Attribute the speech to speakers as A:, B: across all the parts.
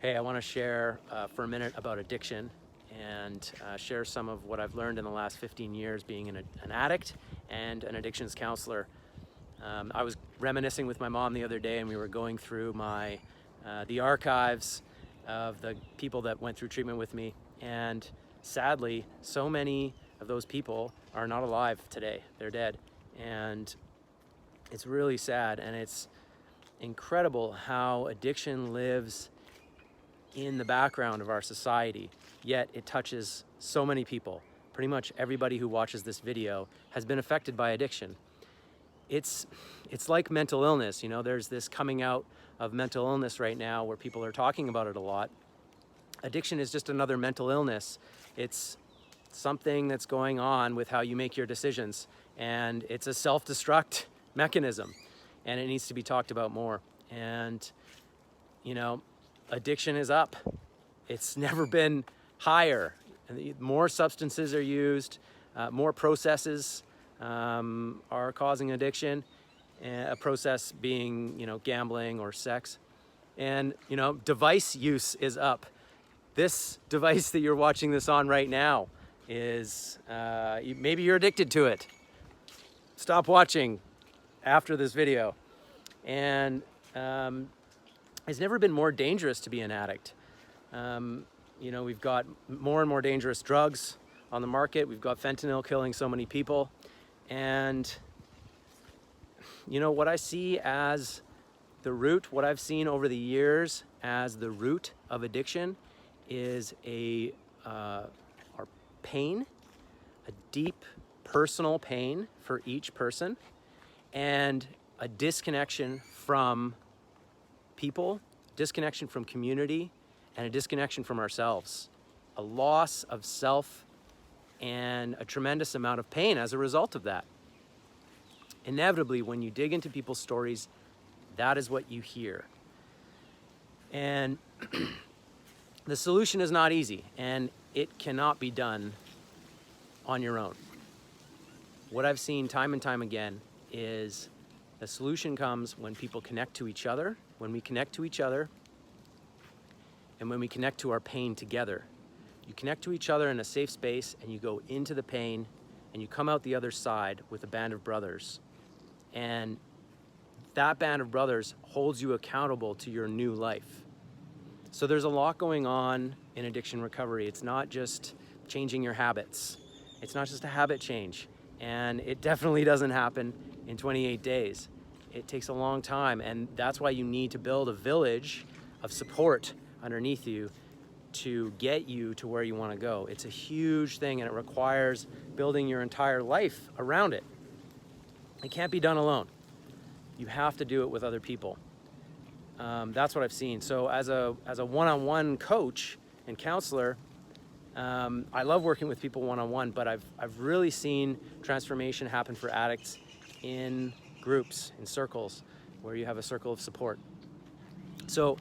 A: Hey, I want to share for a minute about addiction and share some of what I've learned in the last 15 years being an addict and an addictions counselor. I was reminiscing with my mom the other day, and we were going through the archives of the people that went through treatment with me, and sadly, so many of those people are not alive today. They're dead, and it's really sad, and it's incredible how addiction lives in the background of our society, yet it touches so many people. Pretty much everybody who watches this video has been affected by addiction. It's like mental illness, you know, there's this coming out of mental illness right now where people are talking about it a lot. Addiction is just another mental illness. It's something that's going on with how you make your decisions, and it's a self-destruct mechanism, and it needs to be talked about more. And, you know, addiction is up. It's never been higher. More substances are used, more processes are causing addiction, a process being, you know, gambling or sex. And, you know, device use is up. This device that you're watching this on right now is, maybe you're addicted to it. Stop watching after this video. And it's never been more dangerous to be an addict. You know, we've got more and more dangerous drugs on the market. We've got fentanyl killing so many people. And, you know, what I see as the root, what I've seen over the years as the root of addiction is our pain, a deep personal pain for each person, and a disconnection from people, disconnection from community, and a disconnection from ourselves. A loss of self and a tremendous amount of pain as a result of that. Inevitably, when you dig into people's stories, that is what you hear. And the solution is not easy, and it cannot be done on your own. What I've seen time and time again is the solution comes when people connect to each other, when we connect to each other, and when we connect to our pain together. You connect to each other in a safe space, and you go into the pain, and you come out the other side with a band of brothers. And that band of brothers holds you accountable to your new life. So there's a lot going on in addiction recovery. It's not just changing your habits. It's not just a habit change. And it definitely doesn't happen in 28 days. It takes a long time, and that's why you need to build a village of support underneath you to get you to where you want to go. It's a huge thing, and it requires building your entire life around it. It can't be done alone. You have to do it with other people. That's what I've seen. So as a one-on-one coach and counselor, I love working with people one-on-one, but I've really seen transformation happen for addicts in groups, in circles, where you have a circle of support. So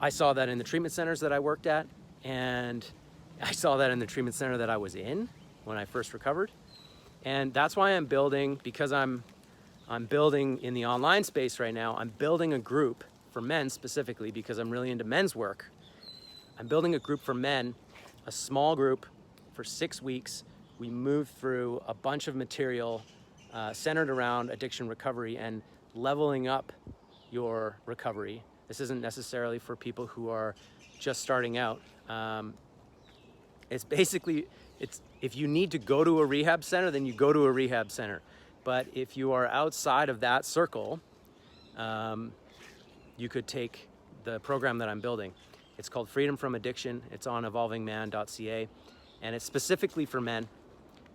A: I saw that in the treatment centers that I worked at, and I saw that in the treatment center that I was in when I first recovered. And that's why I'm building, because I'm building in the online space right now, I'm building a group for men specifically, because I'm really into men's work. I'm building a group for men, a small group for 6 weeks. We move through a bunch of material centered around addiction recovery and leveling up your recovery. This isn't necessarily for people who are just starting out. It's basically, if you need to go to a rehab center, then you go to a rehab center. But if you are outside of that circle, you could take the program that I'm building. It's called Freedom from Addiction. It's on evolvingman.ca, and it's specifically for men.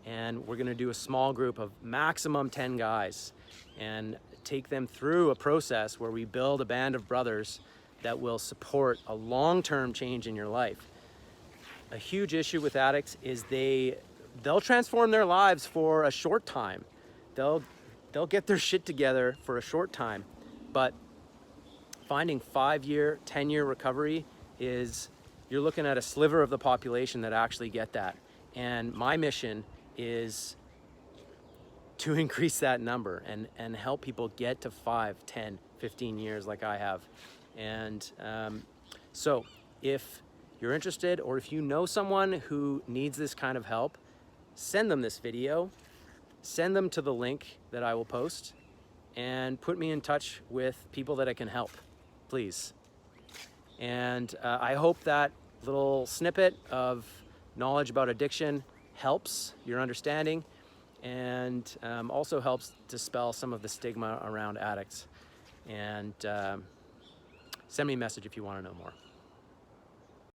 A: And we're gonna do a small group of maximum 10 guys and take them through a process where we build a band of brothers that will support a long-term change in your life. A huge issue with addicts is they'll transform their lives for a short time. They'll get their shit together for a short time, but finding 5-year, 10-year recovery you're looking at a sliver of the population that actually get that. And my mission is to increase that number and help people get to 5, 10, 15 years like I have. And So if you're interested, or if you know someone who needs this kind of help, send them this video, send them to the link that I will post, and put me in touch with people that I can help, please. And I hope that little snippet of knowledge about addiction helps your understanding, and also helps dispel some of the stigma around addicts. And send me a message if you want to know more.